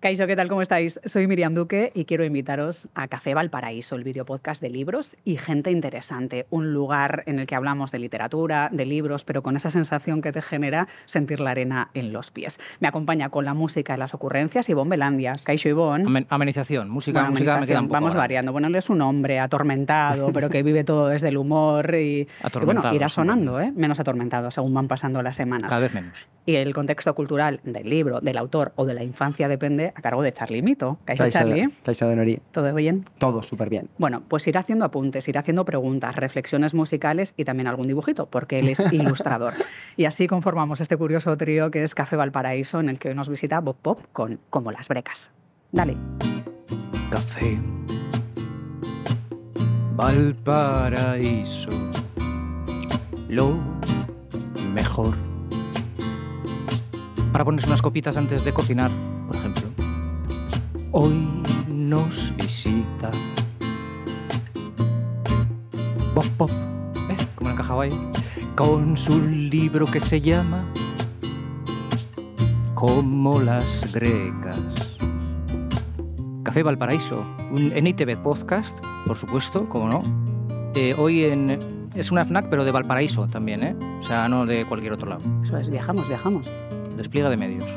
Kaixo, ¿qué tal? ¿Cómo estáis? Soy Miriam Duque y quiero invitaros a Café Valparaíso, el videopodcast de libros y gente interesante. Un lugar en el que hablamos de literatura, de libros, pero con esa sensación que te genera sentir la arena en los pies. Me acompaña con la música y las ocurrencias Ivonne Belandia. Kaixo, Ivonne. Amenización, música Bueno, me queda un poco. Vamos variando. Bueno, él es un hombre atormentado, pero que vive todo desde el humor y bueno, irá sonando, menos atormentado según van pasando las semanas. Cada vez menos. Y el contexto cultural del libro, del autor o de la infancia depende a cargo de Charly Mito. Kaixo, Charly. Kaixo Denori. ¿Todo bien? Todo súper bien. Bueno, pues irá haciendo apuntes, irá haciendo preguntas, reflexiones musicales y también algún dibujito, porque él es ilustrador. Y así conformamos este curioso trío que es Café Valparaíso, en el que hoy nos visita Bob Pop con Como las Brecas. Dale. Café Valparaíso, lo mejor. Para ponerse unas copitas antes de cocinar, por ejemplo. Hoy nos visita Bob Pop, como lo encajaba ahí, con su libro que se llama Como las Grecas. Café Valparaíso, un NITV podcast, por supuesto, como no. Hoy es una FNAC, pero de Valparaíso también, o sea, no de cualquier otro lado. Eso es, viajamos. Despliegue de medios.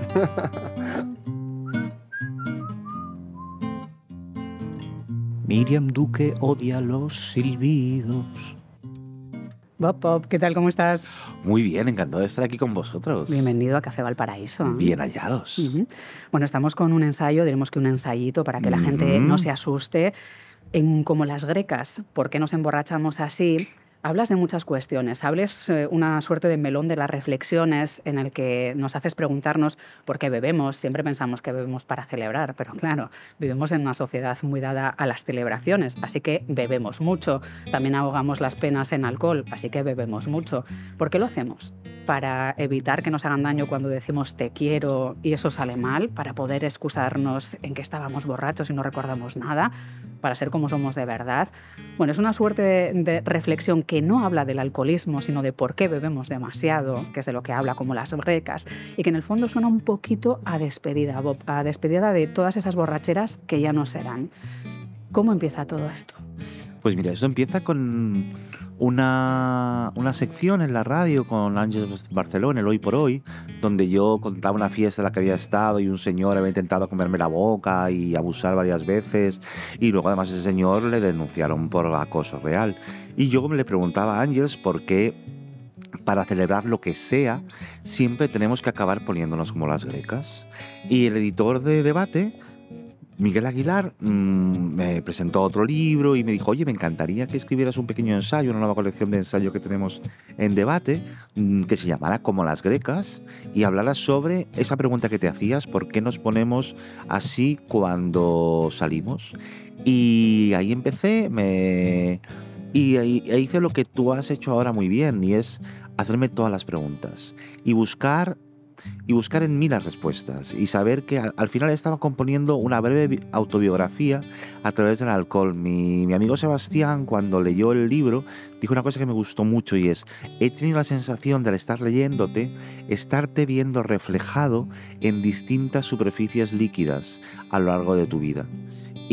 Miriam Duque odia los silbidos. Bob Pop, ¿qué tal? ¿Cómo estás? Muy bien, encantado de estar aquí con vosotros. Bienvenido a Café Valparaíso. Bien hallados. Bueno, estamos con un ensayo, diremos que un ensayito para que la gente no se asuste. En Como las Grecas, ¿por qué nos emborrachamos así? Hablas de muchas cuestiones, hables una suerte de melón de las reflexiones en el que nos haces preguntarnos por qué bebemos. Siempre pensamos que bebemos para celebrar, pero claro, vivimos en una sociedad muy dada a las celebraciones, así que bebemos mucho. También ahogamos las penas en alcohol, así que bebemos mucho. ¿Por qué lo hacemos? Para evitar que nos hagan daño cuando decimos te quiero y eso sale mal, para poder excusarnos en que estábamos borrachos y no recordamos nada, para ser como somos de verdad. Bueno, es una suerte de reflexión que no habla del alcoholismo, sino de por qué bebemos demasiado, que es de lo que habla Como las Grecas, y que en el fondo suena un poquito a despedida, Bob, a despedida de todas esas borracheras que ya no serán. ¿Cómo empieza todo esto? Pues mira, esto empieza con una sección en la radio con Ángeles Barceló, en el Hoy por Hoy, donde yo contaba una fiesta en la que había estado y un señor había intentado comerme la boca y abusar varias veces, y luego además ese señor le denunciaron por acoso real. Y yo le preguntaba a Ángeles por qué para celebrar lo que sea siempre tenemos que acabar poniéndonos como las grecas. Y el editor de Debate, Miguel Aguilar, me presentó otro libro y me dijo, oye, me encantaría que escribieras un pequeño ensayo, una nueva colección de ensayo que tenemos en Debate, que se llamara Como las Grecas, y hablaras sobre esa pregunta que te hacías, ¿por qué nos ponemos así cuando salimos? Y ahí empecé, y ahí hice lo que tú has hecho ahora muy bien, y es hacerme todas las preguntas y buscar en mí las respuestas y saber que al final estaba componiendo una breve autobiografía a través del alcohol. Mi amigo Sebastián, cuando leyó el libro, dijo una cosa que me gustó mucho y es: he tenido la sensación de al estar leyéndote, estarte viendo reflejado en distintas superficies líquidas a lo largo de tu vida.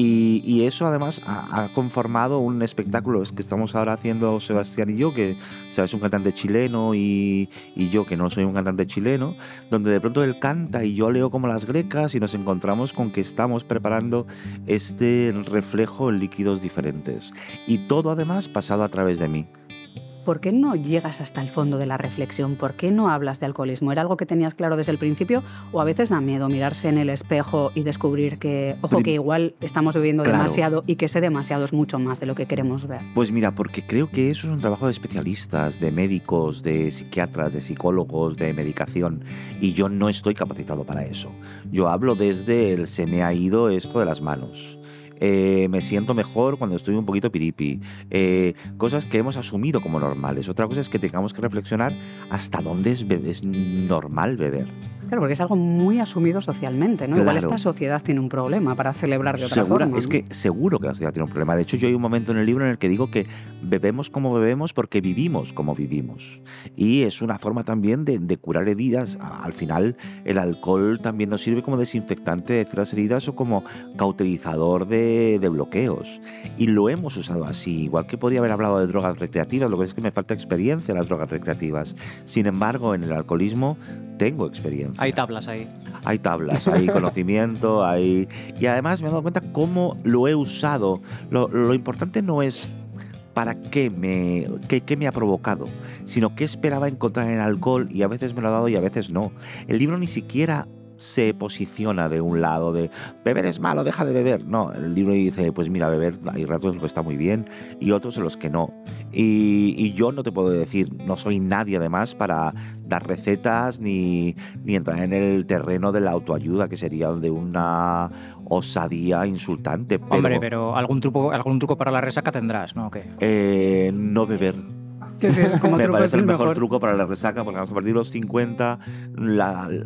Y eso además ha conformado un espectáculo que estamos ahora haciendo Sebastián y yo, que Sebastián es un cantante chileno y yo que no soy un cantante chileno, donde de pronto él canta y yo leo Como las Grecas y nos encontramos con que estamos preparando este reflejo en líquidos diferentes. Y todo además pasado a través de mí. ¿Por qué no llegas hasta el fondo de la reflexión? ¿Por qué no hablas de alcoholismo? ¿Era algo que tenías claro desde el principio o a veces da miedo mirarse en el espejo y descubrir que, que igual estamos bebiendo demasiado y que ese demasiado es mucho más de lo que queremos ver? Pues mira, porque creo que eso es un trabajo de especialistas, de médicos, de psiquiatras, de psicólogos, de medicación, y yo no estoy capacitado para eso. Yo hablo desde el se me ha ido esto de las manos. Me siento mejor cuando estoy un poquito piripi, cosas que hemos asumido como normales. Otra cosa es que tengamos que reflexionar hasta dónde es normal beber. Claro, porque es algo muy asumido socialmente, ¿no? Igual Claro. esta sociedad tiene un problema para celebrar de otra Segura, forma, es ¿no? que seguro que la sociedad tiene un problema. De hecho, yo hay un momento en el libro en el que digo que bebemos como bebemos porque vivimos como vivimos. Y es una forma también de curar heridas. Al final, el alcohol también nos sirve como desinfectante de ciertas heridas o como cauterizador de bloqueos. Y lo hemos usado así. Igual que podría haber hablado de drogas recreativas, lo que es que me falta experiencia en las drogas recreativas. Sin embargo, en el alcoholismo tengo experiencia. Hay tablas ahí. Hay tablas, hay conocimiento, hay... Y además me he dado cuenta cómo lo he usado. Lo importante no es para qué me ha provocado, sino qué esperaba encontrar en el alcohol y a veces me lo ha dado y a veces no. El libro ni siquiera se posiciona de un lado de beber es malo, deja de beber. No, el libro dice, pues mira, beber hay ratos en los que está muy bien y otros en los que no. Y yo no te puedo decir, no soy nadie además para dar recetas ni entrar en el terreno de la autoayuda, que sería de una osadía insultante. Hombre, pero algún truco para la resaca tendrás, ¿no? ¿O qué? No beber. Que sí, como Me truco es parece el mejor mejor. truco para la resaca, porque vamos a partir de los 50.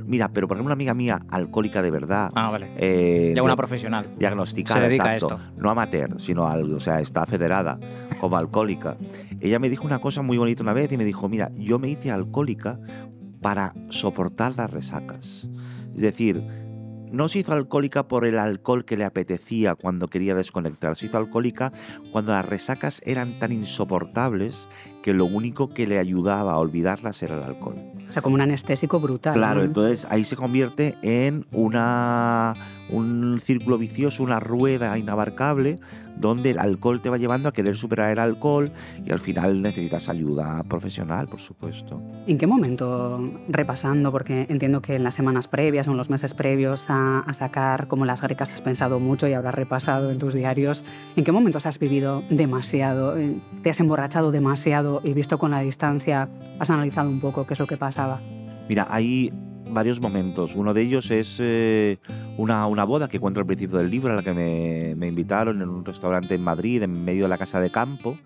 Mira, pero por ejemplo, una amiga mía, alcohólica de verdad. Ah, vale. Ya una profesional. Diagnosticada, Se dedica a exacto. esto. No amateur, sino o sea, está federada como alcohólica. Ella me dijo una cosa muy bonita una vez y me dijo, mira, yo me hice alcohólica para soportar las resacas. Es decir, no se hizo alcohólica por el alcohol que le apetecía cuando quería desconectar. Se hizo alcohólica cuando las resacas eran tan insoportables que lo único que le ayudaba a olvidarlas era el alcohol. O sea, como un anestésico brutal. Claro, ¿no? entonces ahí se convierte en un círculo vicioso, una rueda inabarcable, donde el alcohol te va llevando a querer superar el alcohol y al final necesitas ayuda profesional, por supuesto. ¿En qué momento, repasando, porque entiendo que en las semanas previas o en los meses previos a sacar como las grecas has pensado mucho y habrás repasado en tus diarios, ¿en qué momentos has vivido demasiado? ¿Te has emborrachado demasiado y visto con la distancia has analizado un poco qué es lo que pasaba? Mira, hay varios momentos. Uno de ellos es una boda que cuento al principio del libro, a la que me invitaron en un restaurante en Madrid, en medio de la casa de campo,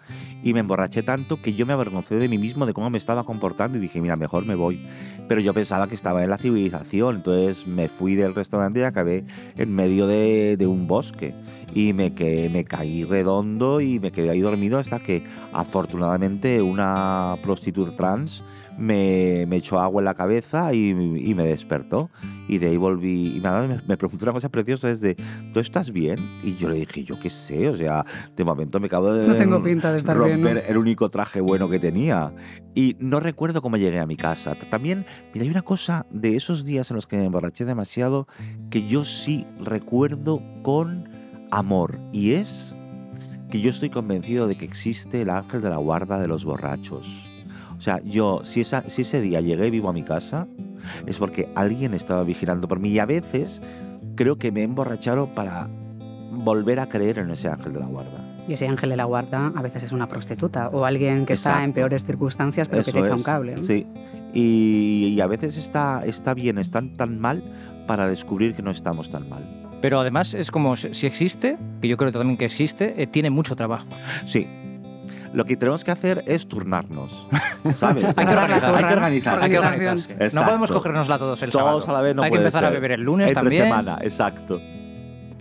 y me emborraché tanto que yo me avergoncé de mí mismo, de cómo me estaba comportando, y dije, mira, mejor me voy. Pero yo pensaba que estaba en la civilización, entonces me fui del restaurante y acabé en medio de un bosque. Y me caí redondo y me quedé ahí dormido hasta que, afortunadamente, una prostituta trans me echó agua en la cabeza y me despertó. Y de ahí volví. Y me preguntó una cosa preciosa: es de, ¿tú estás bien? Y yo le dije, yo qué sé, o sea, de momento me acabo de No tengo pinta de estar bien, romper ¿no? el único traje bueno que tenía. Y no recuerdo cómo llegué a mi casa. También, mira, hay una cosa de esos días en los que me emborraché demasiado que yo sí recuerdo con amor. Y es que yo estoy convencido de que existe el ángel de la guarda de los borrachos. O sea, yo, si ese día llegué vivo a mi casa, es porque alguien estaba vigilando por mí. Y a veces creo que me he emborrachado para volver a creer en ese ángel de la guarda. Y ese ángel de la guarda a veces es una prostituta o alguien que está en Exacto. peores circunstancias pero que Eso te echa es. un cable, ¿no? Sí. Y a veces está bien, están tan mal para descubrir que no estamos tan mal. Pero además es como si existe, que yo creo también que existe, tiene mucho trabajo. Sí. Lo que tenemos que hacer es turnarnos, ¿sabes? Hay que organizarse. Hay que organizarse. Hay que Organización. organizarse. No Exacto. podemos cogérnosla todos el Todos sábado. a la vez no Hay que puede empezar a ser. beber el lunes Entre también. semana, exacto.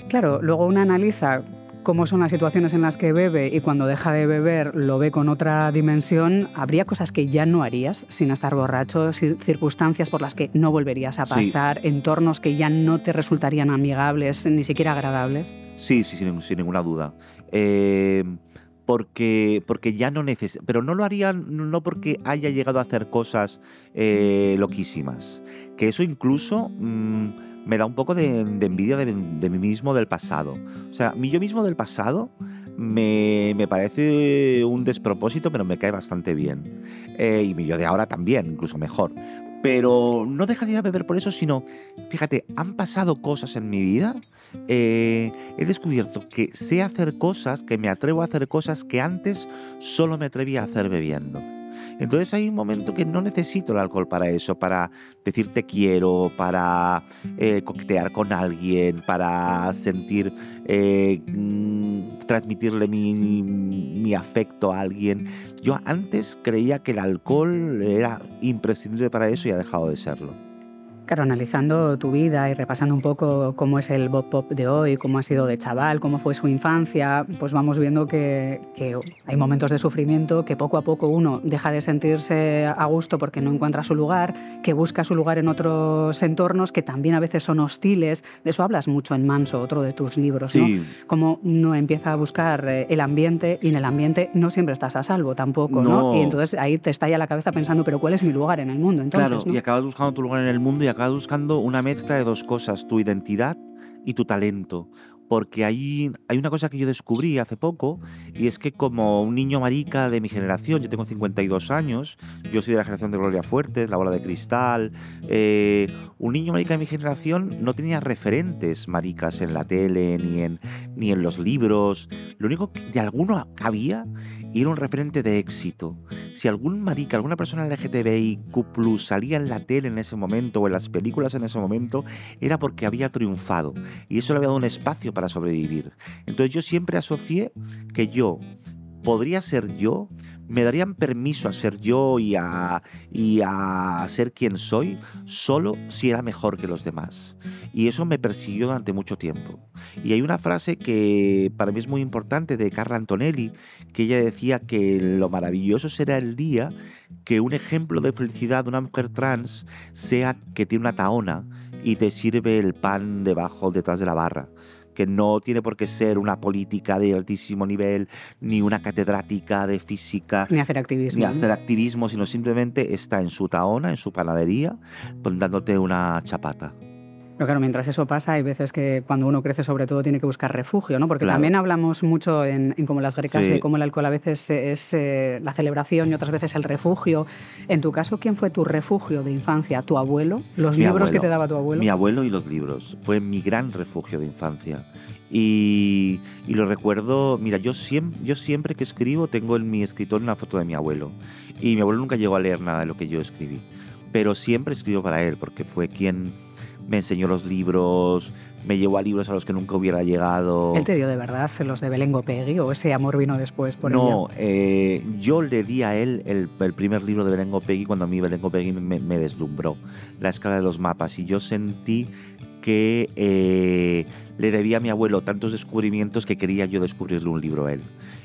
Claro, luego uno analiza cómo son las situaciones en las que bebe y cuando deja de beber lo ve con otra dimensión. ¿Habría cosas que ya no harías sin estar borracho, circunstancias por las que no volverías a Sí. pasar, entornos que ya no te resultarían amigables, ni siquiera agradables? Sí, sin ninguna duda. Porque ya no necesito. Pero no lo haría no porque haya llegado a hacer cosas loquísimas. Que eso incluso me da un poco de envidia de mí mismo del pasado. O sea, mi yo mismo del pasado me parece un despropósito, pero me cae bastante bien. Y mi yo de ahora también, incluso mejor. Pero no dejaría de beber por eso, sino, fíjate, han pasado cosas en mi vida. He descubierto que sé hacer cosas, que me atrevo a hacer cosas que antes solo me atrevía a hacer bebiendo. Entonces hay un momento que no necesito el alcohol para eso, para decir te quiero, para coquetear con alguien, para sentir, transmitirle mi afecto a alguien. Yo antes creía que el alcohol era imprescindible para eso y ha dejado de serlo. Claro, analizando tu vida y repasando un poco cómo es el Bob Pop de hoy, cómo ha sido de chaval, cómo fue su infancia, pues vamos viendo que hay momentos de sufrimiento, que poco a poco uno deja de sentirse a gusto porque no encuentra su lugar, que busca su lugar en otros entornos que también a veces son hostiles. De eso hablas mucho en Manso, otro de tus libros, sí. ¿no? Cómo uno empieza a buscar el ambiente y en el ambiente no siempre estás a salvo tampoco, ¿no? Y entonces ahí te estalla la cabeza pensando, pero ¿cuál es mi lugar en el mundo? Entonces, claro, ¿no? Y acabas buscando tu lugar en el mundo y acabas buscando una mezcla de dos cosas, tu identidad y tu talento. Porque hay una cosa que yo descubrí hace poco, y es que como un niño marica de mi generación, yo tengo 52 años, yo soy de la generación de Gloria Fuertes, La Bola de Cristal, un niño marica de mi generación no tenía referentes maricas en la tele ni en los libros. Lo único que de alguno había y era un referente de éxito. Si algún marica, alguna persona LGTBIQ+ salía en la tele en ese momento o en las películas en ese momento, era porque había triunfado y eso le había dado un espacio para sobrevivir. Entonces yo siempre asocié que yo podría ser yo, me darían permiso a ser yo y a ser quien soy solo si era mejor que los demás. Y eso me persiguió durante mucho tiempo. Y hay una frase que para mí es muy importante de Carla Antonelli, que ella decía que lo maravilloso será el día que un ejemplo de felicidad de una mujer trans sea que tiene una tahona y te sirve el pan detrás de la barra. Que no tiene por qué ser una política de altísimo nivel, ni una catedrática de física. Ni hacer activismo. Sino simplemente está en su tahona, en su panadería, dándote una chapata. Pero claro, mientras eso pasa, hay veces que cuando uno crece sobre todo tiene que buscar refugio, ¿no? Porque también hablamos mucho en como las grecas de cómo el alcohol a veces es la celebración y otras veces el refugio. En tu caso, ¿quién fue tu refugio de infancia? ¿Tu abuelo? ¿Los libros que te daba tu abuelo? Mi abuelo y los libros. Fue mi gran refugio de infancia. Y lo recuerdo, mira, yo siempre que escribo tengo en mi escritorio una foto de mi abuelo. Y mi abuelo nunca llegó a leer nada de lo que yo escribí. Pero siempre escribo para él, porque fue quien me enseñó los libros, me llevó a libros a los que nunca hubiera llegado. ¿Él te dio de verdad los de Belén Gopegui o ese amor vino después por No, yo le di a él el primer libro de Belén Gopegui cuando a mí Belén Gopegui me deslumbró, La escala de los mapas, y yo sentí que le debía a mi abuelo tantos descubrimientos que quería yo descubrirle un libro a él.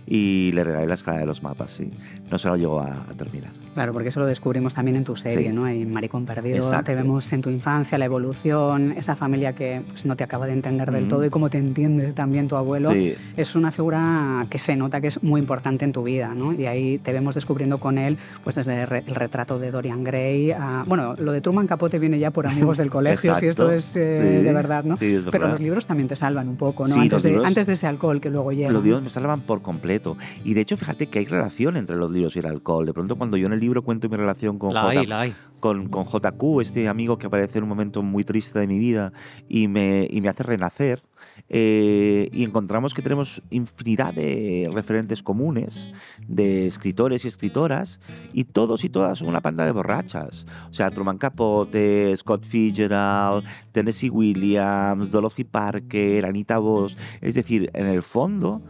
Y le regalé La escala de los mapas, sí. No se lo llegó a terminar. Claro, porque eso lo descubrimos también en tu serie, ¿no? En Maricón Perdido. Exacto. Te vemos en tu infancia, la evolución, esa familia que pues, no te acaba de entender del todo y cómo te entiende también tu abuelo. Sí. Es una figura que se nota que es muy importante en tu vida, ¿no? Y ahí te vemos descubriendo con él, pues desde el retrato de Dorian Gray a... Bueno, lo de Truman Capote viene ya por amigos del colegio, si esto es de verdad, ¿no? Sí, es verdad. Pero los libros también te salvan un poco, ¿no? Sí, antes de ese alcohol que luego llega. Los libros me salvan por completo. Y de hecho, fíjate que hay relación entre los libros y el alcohol. De pronto, cuando yo en el libro cuento mi relación con JQ, este amigo que aparece en un momento muy triste de mi vida y me hace renacer, y encontramos que tenemos infinidad de referentes comunes, de escritores y escritoras, y todos y todas son una panda de borrachas. O sea, Truman Capote, Scott Fitzgerald, Tennessee Williams, Dorothy Parker, Anita Voss. Es decir, en el fondo,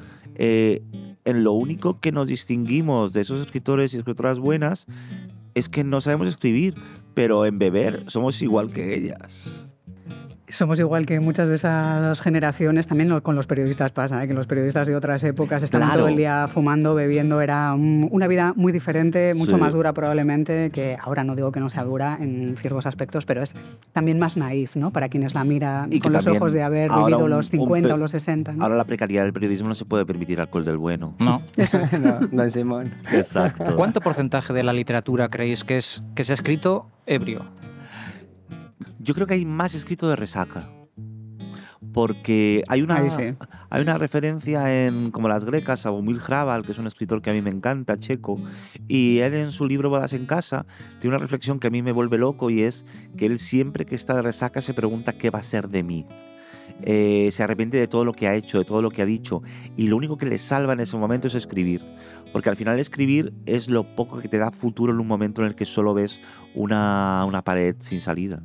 en lo único que nos distinguimos de esos escritores y escritoras buenas es que no sabemos escribir, pero en beber somos igual que ellas. Somos igual que muchas de esas generaciones, también con los periodistas pasa, que los periodistas de otras épocas estaban todo el día fumando, bebiendo, era una vida muy diferente, mucho más dura probablemente, que ahora no digo que no sea dura en ciertos aspectos, pero es también más naif, ¿no? Para quienes la miran con los ojos de haber vivido los 50 o los 60. ¿no? Ahora la precariedad del periodismo no se puede permitir alcohol del bueno. No. Eso es. No, don Simón. Exacto. ¿Cuánto porcentaje de la literatura creéis que se ha escrito ebrio? Yo creo que hay más escrito de resaca. Porque hay una referencia en como las grecas a Boumil Hrabal, que es un escritor que a mí me encanta, checo, y él en su libro Bodas en casa tiene una reflexión que a mí me vuelve loco, y es que él siempre que está de resaca se pregunta qué va a ser de mí. Se arrepiente de todo lo que ha hecho, de todo lo que ha dicho, y lo único que le salva en ese momento es escribir, porque al final escribir es lo poco que te da futuro en un momento en el que solo ves una pared sin salida.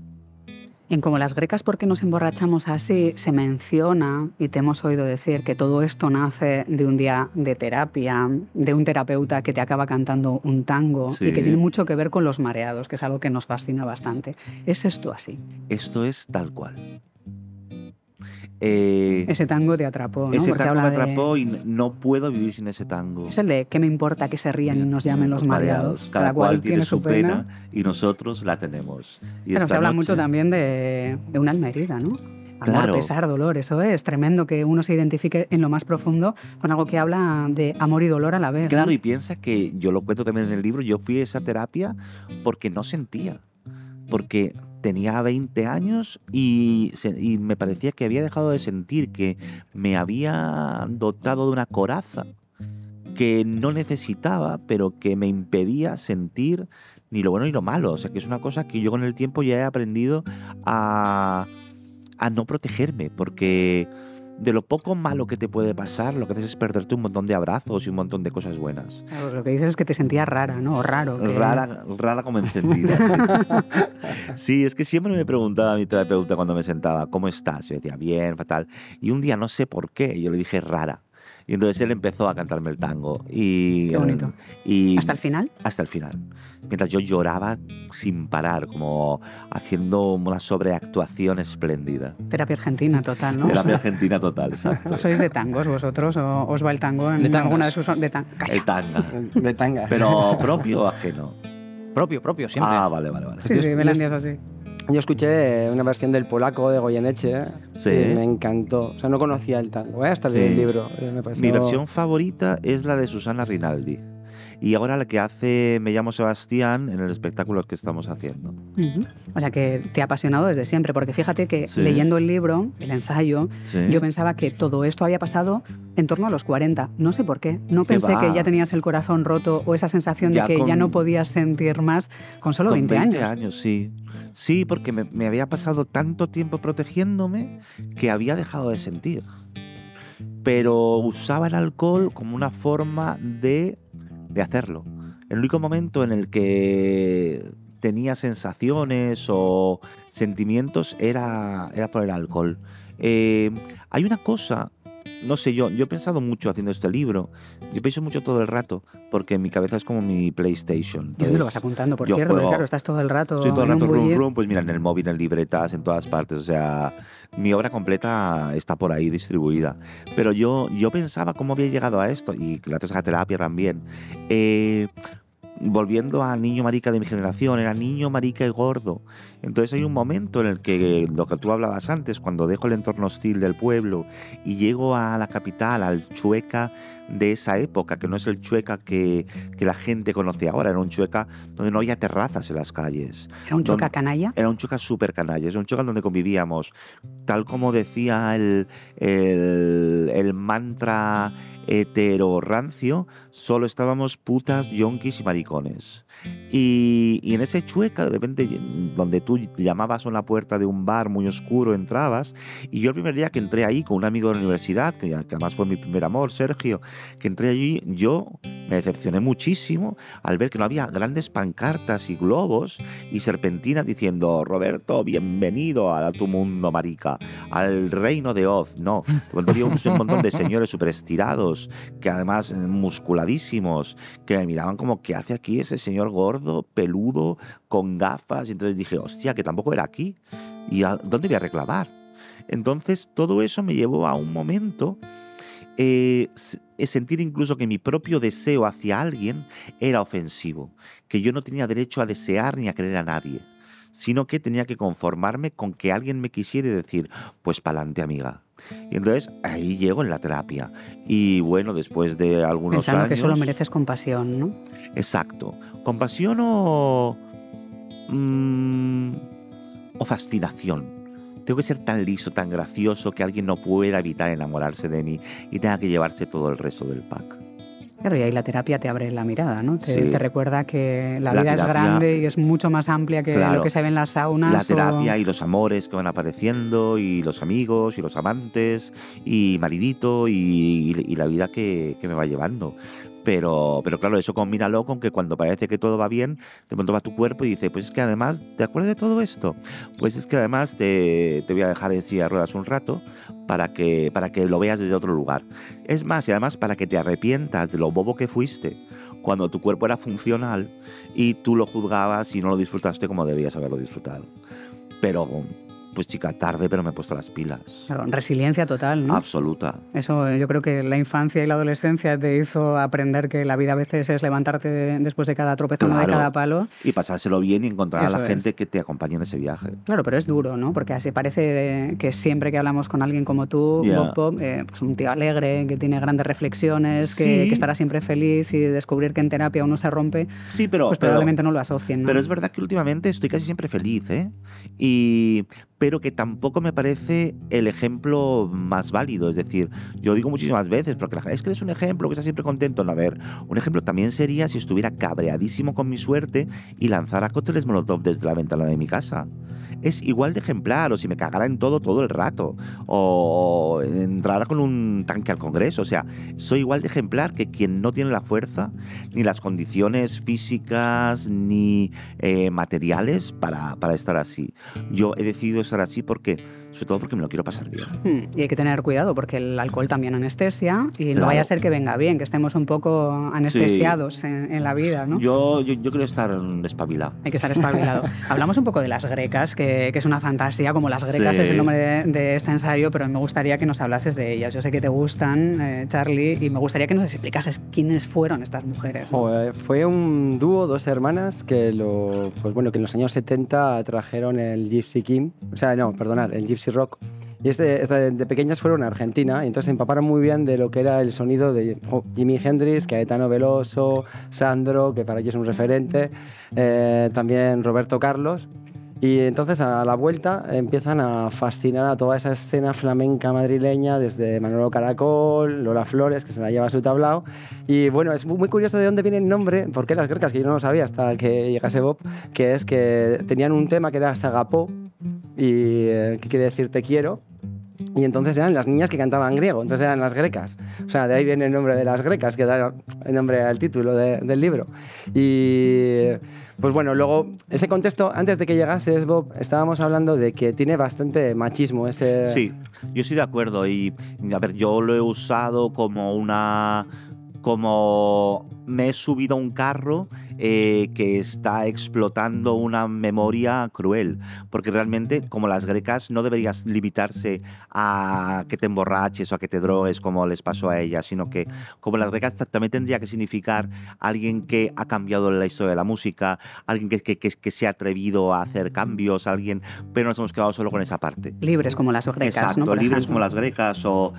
En Como las grecas, ¿por qué nos emborrachamos así? Se menciona, y te hemos oído decir, que todo esto nace de un día de terapia, de un terapeuta que te acaba cantando un tango Sí. y que tiene mucho que ver con los mareados, que es algo que nos fascina bastante. ¿Es esto así? Esto es tal cual. Ese tango te atrapó, ¿no? Ese Porque tango me habla de... atrapó y no puedo vivir sin ese tango. Es el de ¿qué me importa que se rían y nos llamen los mareados? Cada cual tiene su pena y nosotros la tenemos. Y Pero se esta habla noche- mucho también de una alma herida, ¿no? Amor, Claro. pesar, dolor, eso es tremendo que uno se identifique en lo más profundo con algo que habla de amor y dolor a la vez. Claro, ¿no? y piensa que yo lo cuento también en el libro, yo fui a esa terapia porque no sentía, porque tenía 20 años y me parecía que había dejado de sentir, que me había dotado de una coraza que no necesitaba, pero que me impedía sentir ni lo bueno ni lo malo. O sea, que es una cosa que yo con el tiempo ya he aprendido a no protegerme, porque de lo poco malo que te puede pasar, lo que haces es perderte un montón de abrazos y un montón de cosas buenas. Claro, lo que dices es que te sentías rara, ¿no? O raro. que- Rara como encendida. Sí. Sí, es que siempre me preguntaba a mi terapeuta cuando me sentaba, ¿cómo estás? Yo decía, bien, fatal. Y un día no sé por qué, yo le dije rara. Y entonces él empezó a cantarme el tango. Y, Qué bonito. Y ¿Hasta el final? hasta el final. Mientras yo lloraba sin parar, como haciendo una sobreactuación espléndida. Terapia argentina total, ¿no? Terapia argentina total, exacto. ¿Sois de tangos vosotros o os va el tango en De tangas. alguna de sus... De tan... Calla. El tanga. De tanga. Pero propio o ajeno. Propio, siempre. Ah, vale. Sí, sí, Belandia es así. Yo escuché una versión del polaco de Goyeneche Sí. y me encantó. O sea, no conocía el tango, hasta Sí. leer el libro. Me pareció... Mi versión favorita es la de Susana Rinaldi. Y ahora la que hace Me llamo Sebastián en el espectáculo que estamos haciendo. Ujú. O sea que te ha apasionado desde siempre, porque fíjate que Sí. leyendo el libro, el ensayo, Sí. yo pensaba que todo esto había pasado en torno a los 40. No sé por qué. No pensé va? que ya tenías el corazón roto o esa sensación Ya de que ya con- no podías sentir más con solo Con 20 años. sí. Sí, porque me había pasado tanto tiempo protegiéndome que había dejado de sentir. Pero usaba el alcohol como una forma de hacerlo. El único momento en el que tenía sensaciones o sentimientos era por el alcohol. Hay una cosa, no sé, yo he pensado mucho haciendo este libro. Yo pienso mucho todo el rato, porque mi cabeza es como mi PlayStation. ¿Y dónde lo vas apuntando, por Yo cierto? Porque juego- claro, estás todo el rato Estoy todo el en rato un bullir. rum, pues mira, en el móvil, en libretas, en todas partes. O sea, mi obra completa está por ahí distribuida. Pero yo pensaba cómo había llegado a esto, y gracias a la terapia también. Volviendo a niño marica de mi generación, era niño marica y gordo. Entonces hay un momento en el que, lo que tú hablabas antes, cuando dejo el entorno hostil del pueblo y llego a la capital, al Chueca de esa época, que no es el Chueca que la gente conoce ahora, era un Chueca donde no había terrazas en las calles. Era un choca canalla. Era un Chueca súper canalla, es un Chueca donde convivíamos, tal como decía el mantra hetero rancio, solo estábamos putas, yonkis y maricones. Y en ese Chueca, de repente, donde tú llamabas a una puerta de un bar muy oscuro, entrabas, y yo el primer día que entré ahí con un amigo de la universidad, que además fue mi primer amor, Sergio, que entré allí, yo me decepcioné muchísimo al ver que no había grandes pancartas y globos y serpentinas diciendo, Roberto, bienvenido a tu mundo, marica, al reino de Oz. No, había un montón de señores súper estirados, que además musculadísimos, que me miraban como, ¿qué hace aquí ese señor gordo, peludo, con gafas? Y entonces dije, hostia, que tampoco era aquí. ¿Y a dónde voy a reclamar? Entonces todo eso me llevó a un momento sentir incluso que mi propio deseo hacia alguien era ofensivo, que yo no tenía derecho a desear ni a querer a nadie, sino que tenía que conformarme con que alguien me quisiera y decir, pues pa'lante, amiga. Y entonces ahí llego en la terapia. Y bueno, después de algunos Pensando años... que solo mereces compasión, ¿no? Exacto. Compasión o fascinación. Tengo que ser tan liso, tan gracioso, que alguien no pueda evitar enamorarse de mí y tenga que llevarse todo el resto del pack. Claro, y ahí la terapia te abre la mirada, ¿no? Sí. Te recuerda que la La vida es terapia- grande y es mucho más amplia que Claro. lo que se ve en las saunas. La o- terapia y los amores que van apareciendo, y los amigos, y los amantes, y maridito, y la vida que me va llevando. Pero claro, eso combínalo con que cuando parece que todo va bien, de pronto va tu cuerpo y dice, pues es que además, ¿te acuerdas de todo esto? Pues es que además te voy a dejar en silla de ruedas un rato para que lo veas desde otro lugar. Es más, y además para que te arrepientas de lo bobo que fuiste cuando tu cuerpo era funcional y tú lo juzgabas y no lo disfrutaste como debías haberlo disfrutado. Pero, pues chica, tarde, pero me he puesto las pilas. Claro, resiliencia total, ¿no? Absoluta. Eso yo creo que la infancia y la adolescencia te hizo aprender que la vida a veces es levantarte después de cada tropezón o de cada palo. Y pasárselo bien y encontrar Eso a la es. gente que te acompañe en ese viaje. Claro, pero es duro, ¿no? Porque así parece que siempre que hablamos con alguien como tú, Yeah. Bob, pues un tío alegre, que tiene grandes reflexiones, Sí. que estará siempre feliz, y descubrir que en terapia uno se rompe, Sí, pues probablemente no lo asocien, ¿no? Pero es verdad que últimamente estoy casi siempre feliz, ¿eh? Pero que tampoco me parece el ejemplo más válido. Es decir, yo digo muchísimas veces, porque es que eres un ejemplo, que estás siempre contento. No, a ver, un ejemplo también sería si estuviera cabreadísimo con mi suerte y lanzara cócteles molotov desde la ventana de mi casa. Es igual de ejemplar, o si me cagara en todo el rato, o entrara con un tanque al Congreso. O sea, soy igual de ejemplar que quien no tiene la fuerza, ni las condiciones físicas, ni materiales para estar así. Yo he decidido estar así sobre todo porque me lo quiero pasar bien. Y hay que tener cuidado porque el alcohol también anestesia y no Claro. vaya a ser que venga bien, que estemos un poco anestesiados en la vida, ¿no? Yo quiero estar espabilado. Hay que estar espabilado. Hablamos un poco de las grecas, que es una fantasía, como las grecas Sí. es el nombre de este ensayo, pero me gustaría que nos hablases de ellas. Yo sé que te gustan, Charlie, y me gustaría que nos explicases quiénes fueron estas mujeres, ¿no? Joder, fue un dúo, dos hermanas, que que en los años 70 trajeron el Gypsy King, el Gypsy Rock. Y de pequeñas fueron a Argentina y entonces se empaparon muy bien de lo que era el sonido de Jimi Hendrix, Caetano Veloso, Sandro, que para ellos es un referente, también Roberto Carlos. Y entonces a la vuelta empiezan a fascinar a toda esa escena flamenca madrileña, desde Manolo Caracol, Lola Flores, que se la lleva a su tablao. Y bueno, es muy curioso de dónde viene el nombre, porque las grecas, que yo no lo sabía hasta que llegase Bob, que es que tenían un tema que era Sagapó, y que quiere decir te quiero. Y entonces eran las niñas que cantaban griego, entonces eran las grecas. O sea, de ahí viene el nombre de las grecas, que da el nombre al título del libro. Y pues bueno, luego, ese contexto, antes de que llegases, Bob, estábamos hablando de que tiene bastante machismo ese... Sí, yo estoy de acuerdo. Y a ver, yo lo he usado como me he subido a un carro que está explotando una memoria cruel, porque realmente, como las grecas, no deberías limitarse a que te emborraches o a que te drogues como les pasó a ellas, sino que como las grecas también tendría que significar alguien que ha cambiado la historia de la música, alguien que se ha atrevido a hacer cambios, pero nos hemos quedado solo con esa parte. Libres como las grecas, Exacto, ¿no? Por libres ejemplo. como las grecas o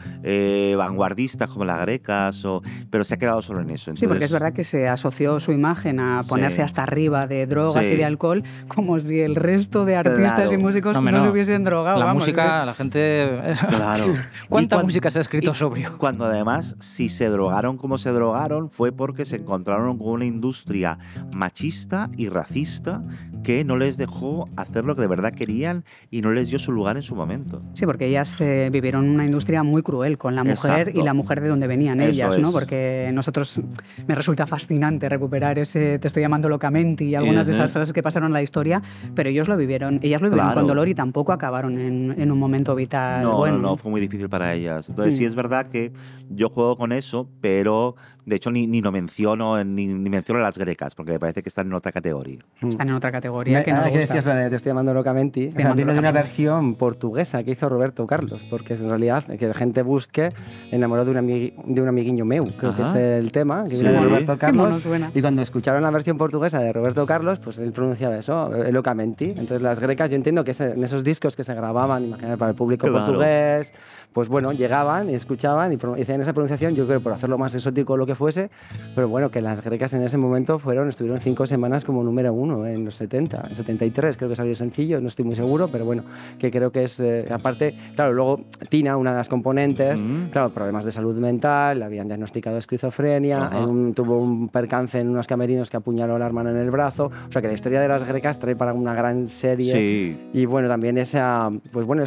vanguardistas como las grecas, pero se ha quedado solo en eso. Entonces, Sí, porque es verdad que se asoció su imagen a ponerse Sí. hasta arriba de drogas Sí. y de alcohol, como si el resto de artistas Claro. y músicos No, hombre, no se no. hubiesen drogado. La vamos, música, la gente... Claro. ¿Cuánta Y música se ha escrito sobrio? Cuando además, si se drogaron como se drogaron, fue porque se encontraron con una industria machista y racista que no les dejó hacer lo que de verdad querían y no les dio su lugar en su momento. Sí, porque ellas vivieron una industria muy cruel con la mujer. Exacto. Y la mujer de donde venían Eso ellas, ¿no? es. Porque nosotros me resulta fascinante recuperar ese te estoy llamando locamente y algunas de esas frases que pasaron en la historia, pero ellas lo vivieron Claro. con dolor y tampoco acabaron en un momento vital bueno. No, fue muy difícil para ellas. Entonces sí es verdad que yo juego con eso, pero de hecho ni lo menciono, ni menciono a las grecas, porque me parece que están en otra categoría. Están en otra categoría que nos que gusta. decías lo de Te estoy llamando locamente, llamando viene de una locamente. versión portuguesa que hizo Roberto Carlos, porque es en realidad que la gente busque enamorado de un amiguiño meu, creo que es Ajá. el tema, que Sí. viene de Roberto Qué mono Carlos. suena. Y cuando escucharon la versión portuguesa de Roberto Carlos, pues él pronunciaba eso, locamente. Entonces las grecas, yo entiendo que en esos discos que se grababan, imagínate, para el público Claro. portugués, pues bueno, llegaban y escuchaban y hacían esa pronunciación, yo creo, por hacerlo más exótico o lo que fuese, pero bueno, que las grecas en ese momento estuvieron 5 semanas como número 1 en los 70. 70, 73 creo que salió el sencillo, no estoy muy seguro, pero bueno, que creo que es, aparte, claro, luego Tina, una de las componentes, claro, problemas de salud mental, le habían diagnosticado esquizofrenia, tuvo un percance en unos camerinos que apuñaló a la hermana en el brazo, o sea que la historia de las grecas trae para una gran serie. Sí. Y bueno, también ese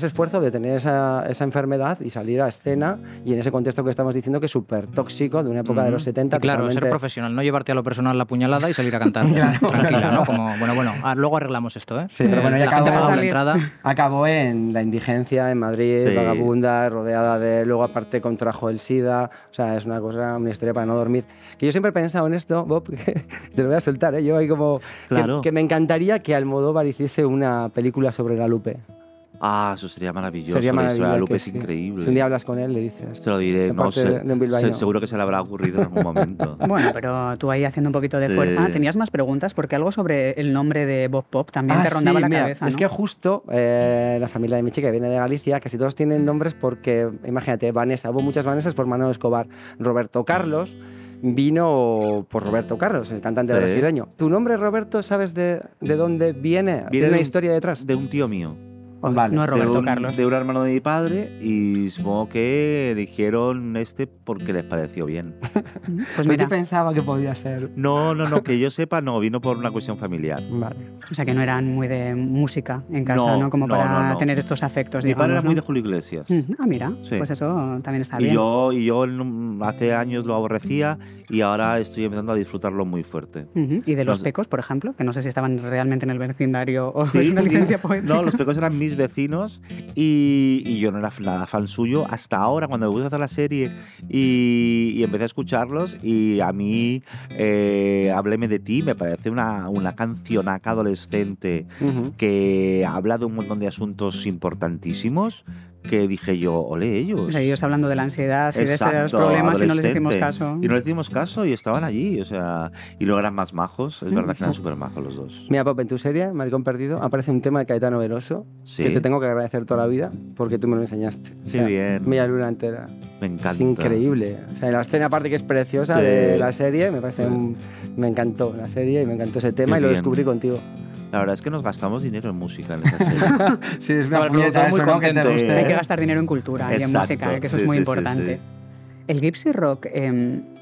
esfuerzo de tener esa enfermedad y salir a escena, y en ese contexto que estamos diciendo que es súper tóxico, de una época de los 70. Y claro, totalmente... ser profesional, no llevarte a lo personal la puñalada y salir a cantar tranquila, ¿no? Como, bueno, luego arreglamos esto, ¿eh? Sí, pero bueno, ya la gente pagó la salir. entrada. Acabó en la indigencia en Madrid, Sí. vagabunda, rodeada de... Luego aparte contrajo el SIDA, o sea, es una historia para no dormir. Que yo siempre he pensado en esto, Bob, que te lo voy a soltar, ¿eh? Yo ahí como... Claro. Que me encantaría que Almodóvar hiciese una película sobre la Lupe. Ah, eso sería maravilloso. Sería La historia de maravilloso. Lupe es increíble. Si un día hablas con él, le dices. Se lo diré, no Aparte sé. de un bilbaíno. Seguro que se le habrá ocurrido en algún momento. Bueno, pero tú ahí haciendo un poquito de Sí. fuerza, tenías más preguntas porque algo sobre el nombre de Bob Pop también te rondaba sí, la mira, cabeza, es ¿no? que justo la familia de mi chica, que viene de Galicia, casi todos tienen nombres porque, imagínate, Vanessa, hubo muchas Vanessas por Manolo Escobar. Roberto Carlos vino por Roberto Carlos, el cantante Sí. brasileño. ¿Tu nombre, Roberto, sabes de dónde viene? ¿Tiene Viene una de un- historia detrás? De un tío mío. Vale. No es Roberto de un, Carlos. De un hermano de mi padre, y supongo que eligieron este porque les pareció bien. Pues Pero mira, yo pensaba que podía ser... No, que yo sepa, no, vino por una cuestión familiar. Vale. o sea que no eran muy de música en casa, ¿no? Como para no. tener estos afectos, Mi digamos, padre era muy ¿no? de Julio Iglesias. Ah, mira, Sí. pues eso también está Y bien. yo hace años lo aborrecía y ahora estoy empezando a disfrutarlo muy fuerte. ¿Y de los Los- Pecos, por ejemplo? Que no sé si estaban realmente en el vecindario o Sí, es una sí. licencia poética. No, los Pecos eran mis vecinos y yo no era nada fan suyo hasta ahora, cuando me puse a hacer la serie y empecé a escucharlos, y a mí Hábleme de ti me parece una cancionaca adolescente Ujú. que habla de un montón de asuntos importantísimos, que dije yo, ole ellos. O sea, ellos hablando de la ansiedad y de esos Exacto, problemas y no les hicimos adolescente. caso. Y no les hicimos caso y estaban allí, o sea, y luego eran más majos, es verdad que eran súper majos los dos. Mira, Pop, en tu serie, Maricón Perdido, aparece un tema de Caetano Veloso Sí. que te tengo que agradecer toda la vida porque tú me lo enseñaste. Qué bien. Media luna entera. Me encanta. Es increíble. O sea, la escena aparte que es preciosa Sí. de la serie, me parece Sí. me encantó la serie y me encantó ese tema Qué y lo bien. descubrí contigo. La verdad es que nos gastamos dinero en música en esa serie. Sí, es Estaba el productor muy contento. Hay que gastar dinero en cultura y en Exacto, música, que eso sí, es muy sí, sí, importante. sí. El Gypsy Rock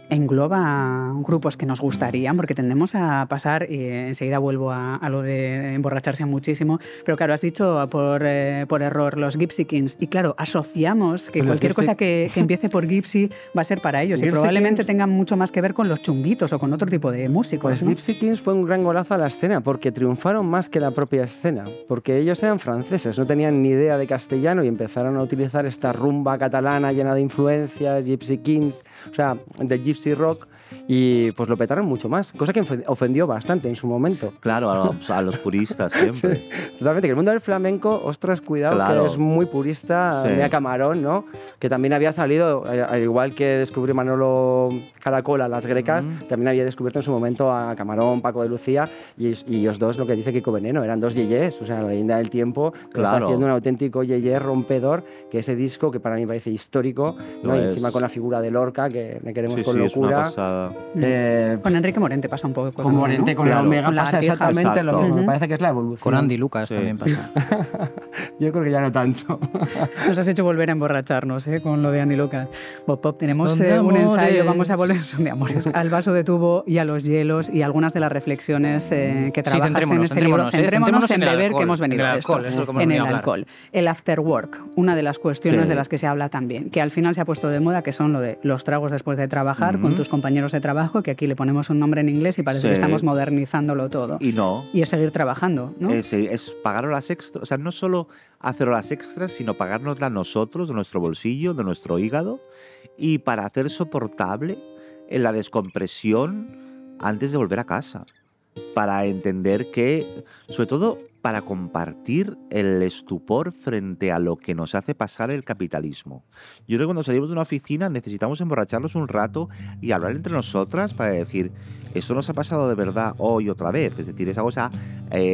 engloba grupos que nos gustarían, porque tendemos a pasar, y enseguida vuelvo a lo de emborracharse muchísimo, pero claro, has dicho por error los Gypsy Kings, y claro, asociamos que Los cualquier Gypsy- cosa que empiece por Gypsy va a ser para ellos, y Gypsy probablemente Kings- tengan mucho más que ver con los chunguitos o con otro tipo de músicos. Pues ¿no? Gypsy Kings fue un gran golazo a la escena porque triunfaron más que la propia escena, porque ellos eran franceses, no tenían ni idea de castellano y empezaron a utilizar esta rumba catalana llena de influencias, Gypsy Kings, o sea, de Gypsy Rock, y pues lo petaron mucho más, cosa que ofendió bastante en su momento. Claro, a los puristas siempre. Totalmente, que el mundo del flamenco, ostras, cuidado, Claro. que es muy purista, Sí. Mira Camarón, ¿no? Que también había salido, al igual que descubrió Manolo Caracola, las grecas, también había descubierto en su momento a Camarón, Paco de Lucía, y ellos dos, lo que dice Kiko Veneno, eran dos yeyés, o sea, la leyenda del tiempo, que está Claro. haciendo un auténtico yeyé rompedor, que ese disco, que para mí parece histórico, ¿no? Lo Y es. encima con la figura de Lorca, que le queremos Sí, con sí, es una locura. pasada. Con Enrique Morente pasa un poco. Con también, Morente, ¿no? con la Claro. Omega Con pasa Lagartija. exactamente lo Exacto. mismo, me Ujú. parece que es la evolución. Con Andy Lucas Sí. también pasa. Yo creo que ya no tanto. Nos has hecho volver a emborracharnos con lo de Andy Lucas. Bob Pop, tenemos Son de un amores. ensayo, vamos a volver son de amores, al vaso de tubo y a los hielos y algunas de las reflexiones que trabajas en este libro. Centrémonos en el beber, alcohol, que hemos venido en el a esto, alcohol, es lo que hemos en venido el a hablar. alcohol. El after work, una de las cuestiones Sí. de las que se habla también, que al final se ha puesto de moda, que son lo de los tragos después de trabajar con tus compañeros de trabajo, que aquí le ponemos un nombre en inglés y parece Sí. que estamos modernizándolo todo. Y no. Y es seguir trabajando, ¿no? Es pagar horas extras, o sea, no solo hacer horas extras, sino pagárnoslas nosotros, de nuestro bolsillo, de nuestro hígado, y para hacer soportable la descompresión antes de volver a casa. Para entender que, sobre todo, para compartir el estupor frente a lo que nos hace pasar el capitalismo. Yo creo que cuando salimos de una oficina necesitamos emborracharnos un rato y hablar entre nosotras para decir, esto nos ha pasado de verdad hoy otra vez. Es decir, esa cosa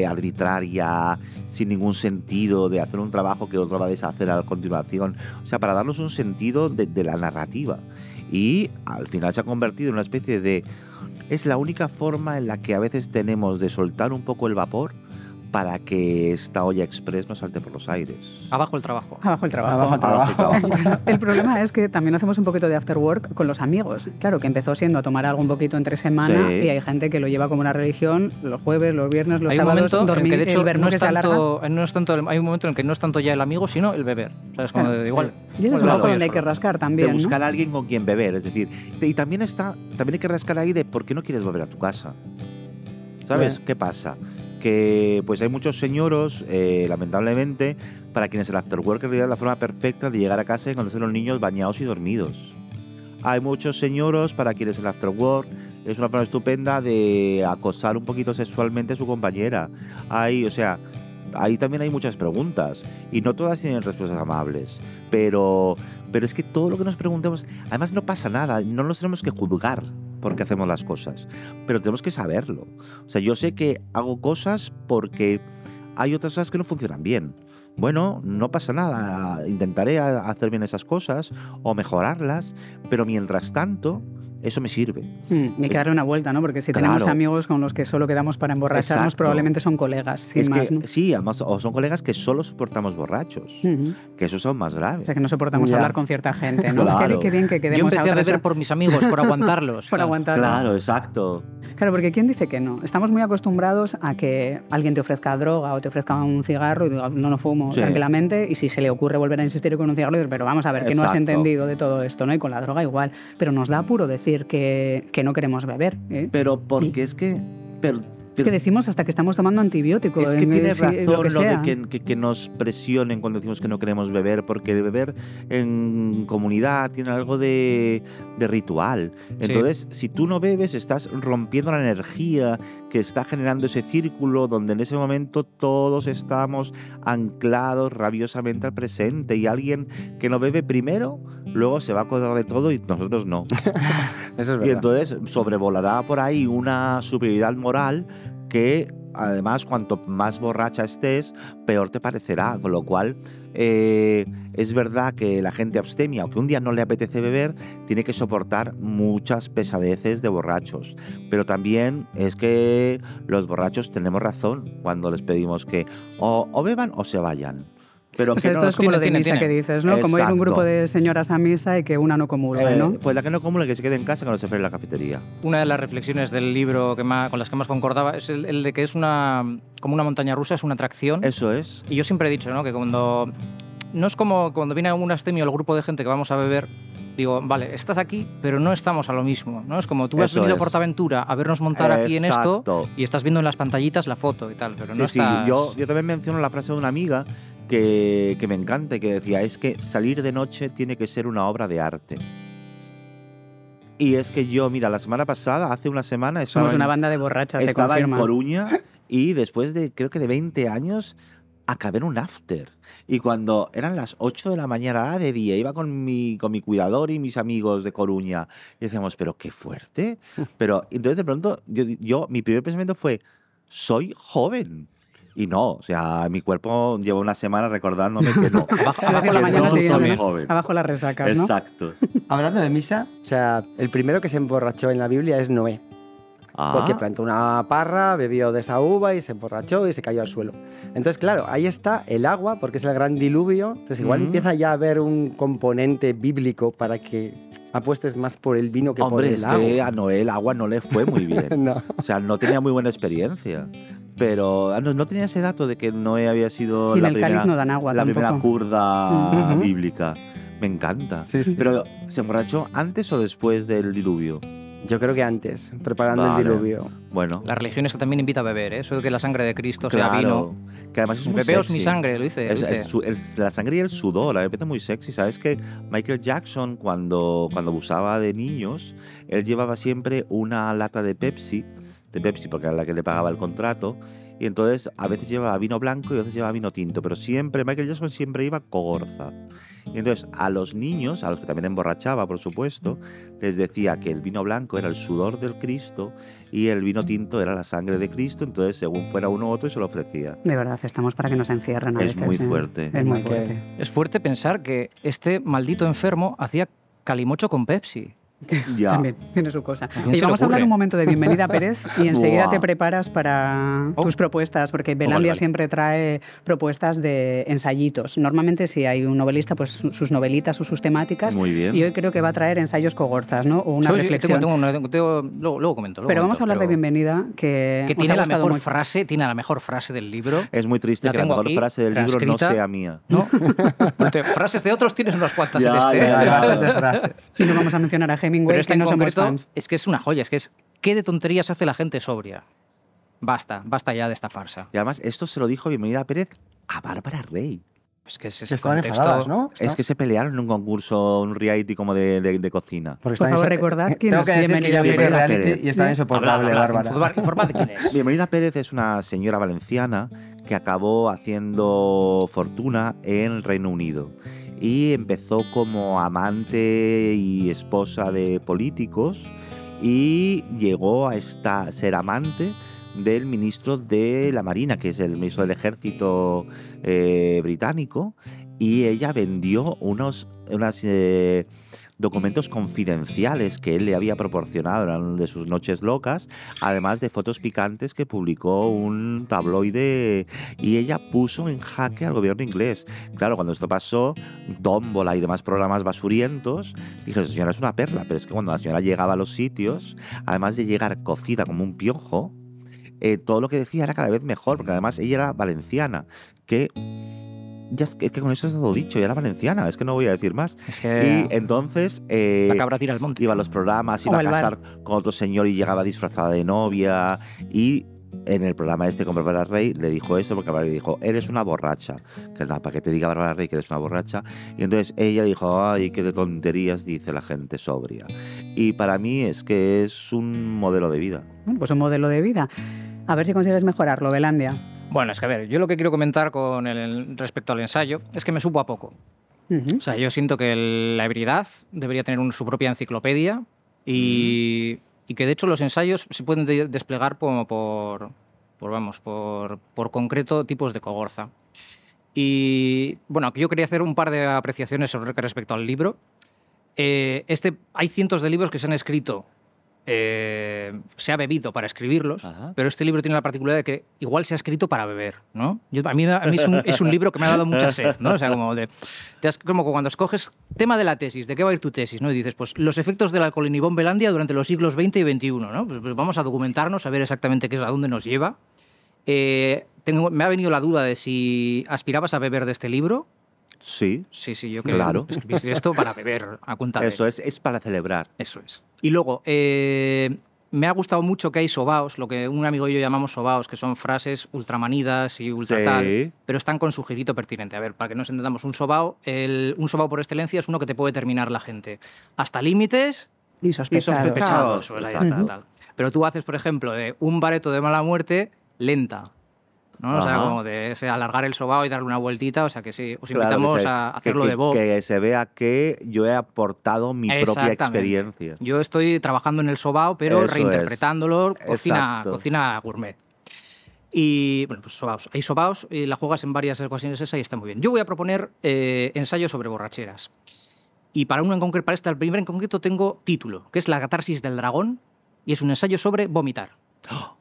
arbitraria, sin ningún sentido, de hacer un trabajo que otro va a deshacer a continuación. O sea, para darnos un sentido de la narrativa. Y al final se ha convertido en una especie de... Es la única forma en la que a veces tenemos de soltar un poco el vapor para que esta olla express no salte por los aires. Abajo el trabajo. Abajo el trabajo. Abajo el trabajo. Claro, el problema es que también hacemos un poquito de after work con los amigos. Claro, que empezó siendo a tomar algo un poquito entre semana Sí. y hay gente que lo lleva como una religión los jueves, los viernes, los Hay un sábados, momento en dormir, que de hecho el vermú no que es se alarga. hay un momento en el que no es tanto ya el amigo, sino el beber. ¿Sabes? Como Claro, de igual. Y ese es un Claro, poco yo donde hay solo. que rascar De también, ¿no? buscar a alguien con quien beber, es decir, y también hay que rascar ahí de por qué no quieres volver a tu casa. ¿Sabes? Bueno. ¿Qué pasa? Que pues hay muchos señoros, lamentablemente, para quienes el after work en realidad es la forma perfecta de llegar a casa y encontrarse a los niños bañados y dormidos. Hay muchos señoros para quienes el after work es una forma estupenda de acosar un poquito sexualmente a su compañera. Ahí también hay muchas preguntas y no todas tienen respuestas amables, pero es que todo lo que nos preguntemos, además no pasa nada, no nos tenemos que juzgar porque hacemos las cosas, pero tenemos que saberlo. O sea, yo sé que hago cosas porque hay otras cosas que no funcionan bien. Bueno, no pasa nada, intentaré hacer bien esas cosas o mejorarlas, pero mientras tanto, eso me sirve. Hay que darle una vuelta, ¿no? Porque si tenemos Claro. amigos con los que solo quedamos para emborracharnos, Exacto. probablemente son colegas, sin Es más, que, ¿no? sí, además, o son colegas que solo soportamos borrachos, Ujú. que esos son más O graves. sea, que no soportamos Ya. hablar con cierta gente, ¿no? Claro. Qué bien que quedemos Yo empecé a otras beber por mis amigos, por aguantarlos. por aguantar. Claro, exacto. Claro, porque ¿quién dice que no? Estamos muy acostumbrados a que alguien te ofrezca droga o te ofrezca un cigarro y digo, no fumo Sí. tranquilamente, y si se le ocurre volver a insistir con un cigarro, dices, pero vamos a ver, ¿qué no has Exacto. entendido de todo esto? ¿No? Y con la droga igual. Pero nos da apuro decir que no queremos beber. ¿eh? Pero porque es que... Es que decimos hasta que estamos tomando antibióticos. Es que tienes lo razón que lo sea. de que nos presionen cuando decimos que no queremos beber, porque beber en comunidad tiene algo de ritual. Entonces, si tú no bebes, estás rompiendo la energía que está generando ese círculo donde en ese momento todos estamos anclados rabiosamente al presente, y alguien que no bebe primero, luego se va a acordar de todo y nosotros no. Eso es verdad. Y entonces sobrevolará por ahí una superioridad moral que, además, cuanto más borracha estés, peor te parecerá. Con lo cual, es verdad que la gente abstemia, aunque un día no le apetece beber, tiene que soportar muchas pesadeces de borrachos. Pero también es que los borrachos tenemos razón cuando les pedimos que o beban o se vayan. Pero O sea, que esto no es como lo de tiene. misa que dices, ¿no? Como ir un Exacto. grupo de señoras a misa y que una no comulgue, ¿no? Pues la que no comulgue, que se quede en casa, que no se espere en la cafetería. Una de las reflexiones del libro con las que más concordaba es el de que es como una montaña rusa, es una atracción. Eso es. Y yo siempre he dicho, ¿no? Que no es como cuando viene un abstemio al grupo de gente que vamos a beber, digo, vale, estás aquí, pero no estamos a lo mismo, ¿no? Es como tú has Eso venido es. a Portaventura a vernos montar aquí en esto Exacto. y estás viendo en las pantallitas la foto y tal, pero no Sí, estás... yo también menciono la frase de una amiga que me encanta, que decía, es que salir de noche tiene que ser una obra de arte. Y es que yo, mira, la semana pasada, hace una semana, Somos una banda de borrachas, se estaba en confirma. Coruña y después de, creo que de 20 años, acabé en un after. Y cuando eran las 8 de la mañana, era de día, iba con mi cuidador y mis amigos de Coruña. Y decíamos, pero qué fuerte. Pero entonces de pronto, mi primer pensamiento fue, soy joven. Y no, o sea, mi cuerpo lleva una semana recordándome que no. Iba a decir que la mañana no soy siguiente, joven. abajo las resacas, ¿no? Exacto. Hablando de misa, o sea, el primero que se emborrachó en la Biblia es Noé. Porque plantó una parra, bebió de esa uva y se emborrachó y se cayó al suelo. Entonces, claro, ahí está el agua, porque es el gran diluvio. Entonces, igual empieza ya a haber un componente bíblico para que apuestes más por el vino que Hombre, por es el agua. que a Noé el agua no le fue muy bien. No. O sea, no tenía muy buena experiencia. Pero no tenía ese dato de que Noé había sido Y en la el cáliz primera, no dan agua la primera tampoco. kurda Ujú. bíblica. Me encanta. Sí, sí. Pero, ¿se emborrachó antes o después del diluvio? Yo creo que antes, preparando Vale. el diluvio. Bueno, La religión esta también invita a beber, ¿eh? Eso de que la sangre de Cristo sea claro. vino. Que además es muy Bebeos sexy. mi sangre, lo dice. La sangre y el sudor, a mí me parece muy sexy. ¿Sabes que Michael Jackson, cuando abusaba de niños, él llevaba siempre una lata de Pepsi, porque era la que le pagaba el contrato, y entonces a veces llevaba vino blanco y a veces llevaba vino tinto, pero siempre, Michael Jackson siempre iba cogorza. Y entonces a los niños, a los que también emborrachaba, por supuesto, les decía que el vino blanco era el sudor del Cristo y el vino tinto era la sangre de Cristo, entonces según fuera uno u otro se lo ofrecía. De verdad, estamos para que nos encierren a Es veces. muy ¿eh? fuerte. Es muy Michael. fuerte. Es fuerte pensar que este maldito enfermo hacía calimocho con Pepsi. Ya. También tiene su cosa. quién Oye, se le vamos a hablar ocurre? un momento de Bienvenida Pérez y enseguida Buah. te preparas para tus propuestas, porque Belandia vale. siempre trae propuestas de ensayitos. Normalmente si hay un novelista, pues sus novelitas o sus temáticas. Muy bien. Y hoy creo que va a traer ensayos cogorzas, ¿no? O una Sí, sí, reflexión. luego comento. Pero vamos a hablar de Bienvenida, que os tiene ha la gustado mejor mucho. frase, tiene la mejor frase del libro. Es muy triste La que la tengo mejor aquí, frase del libro no transcrita. sea mía. ¿No? Frases de otros tienes unas cuantas Ya, en este. ya, ¿eh? ya. Bastantes frases. Y no vamos a mencionar a Hemingway, Pero este que en no somos concreto fans. es que es una joya, ¿qué de tonterías hace la gente sobria? Basta ya de esta farsa. Y además, esto se lo dijo Bienvenida Pérez a Bárbara Rey. Es que es Que ese estaban contexto. enfadadas, ¿no? Es que se pelearon en un concurso, un reality como de cocina. Porque Por está favor, recordad quién Tengo es que decir que Bienvenida ya vi ese Pérez. reality y estaba insoportable, Bárbara. Informad de quién es. Bienvenida Pérez es una señora valenciana que acabó haciendo fortuna en el Reino Unido y empezó como amante y esposa de políticos y llegó a ser amante del ministro de la Marina, que es el ministro del Ejército británico, y ella vendió unos documentos confidenciales que él le había proporcionado en una de sus noches locas, además de fotos picantes que publicó un tabloide, y ella puso en jaque al gobierno inglés. Claro, cuando esto pasó, Tómbola y demás programas basurientos, dije, la señora es una perla, pero es que cuando la señora llegaba a los sitios, además de llegar cocida como un piojo, todo lo que decía era cada vez mejor, porque además ella era valenciana, que ya es que con eso es todo dicho, ya era valenciana, es que no voy a decir más. Es que Y entonces la cabra tira al monte. iba a los programas, O iba a al bar. casar con otro señor y llegaba disfrazada de novia, y en el programa este con Bárbara Rey le dijo esto, porque Bárbara Rey dijo, eres una borracha, que para que te diga Bárbara Rey que eres una borracha, y entonces ella dijo, ay, qué de tonterías dice la gente sobria. Y para mí es que es un modelo de vida. Bueno, pues un modelo de vida. A ver si consigues mejorarlo, Belandia. Bueno, es que a ver, yo lo que quiero comentar con respecto al ensayo es que me supo a poco. Ujú. O sea, yo siento que la ebriedad debería tener su propia enciclopedia y que de hecho los ensayos se pueden desplegar como por concreto tipos de cogorza. Y bueno, yo quería hacer un par de apreciaciones sobre respecto al libro. Hay cientos de libros que se han escrito, se ha bebido para escribirlos, Ajá. pero este libro tiene la particularidad de que igual se ha escrito para beber, ¿no? A mí es un libro que me ha dado mucha sed, ¿no? O sea, como cuando escoges tema de la tesis, ¿de qué va a ir tu tesis? ¿No? Y dices, pues los efectos del alcohol en Ibón-Belandia durante los siglos XX y XXI, ¿no? Pues vamos a documentarnos, a ver exactamente qué es, a dónde nos lleva. Me ha venido la duda de si aspirabas a beber de este libro. Sí, Sí, yo creo Claro. que escribiste esto para beber a cuenta de. eso es para celebrar. Eso es. Y luego, me ha gustado mucho que hay sobaos, lo que un amigo y yo llamamos sobaos, que son frases ultramanidas y ultra Sí. tal, pero están con su girito pertinente. A ver, para que nos entendamos, un sobao por excelencia es uno que te puede terminar la gente. Hasta límites Y sospechado. sospechados. Eso, ahí Exacto. está, tal. Pero tú haces, por ejemplo, de un bareto de mala muerte lenta, ¿no? O sea, Ajá. como de alargar el sobao y darle una vueltita. O sea, que sí, os Claro, invitamos que se- a hacerlo que, de voz. Que se vea que yo he aportado mi propia Exactamente. experiencia. Yo estoy trabajando en el sobao, pero Eso es. reinterpretándolo, Exacto. cocina gourmet. Y bueno, pues sobaos. Hay sobaos y la juegas en varias ocasiones esa y está muy bien. Yo voy a proponer ensayos sobre borracheras. Y para el primer en concreto tengo título, que es La catarsis del dragón, y es un ensayo sobre vomitar.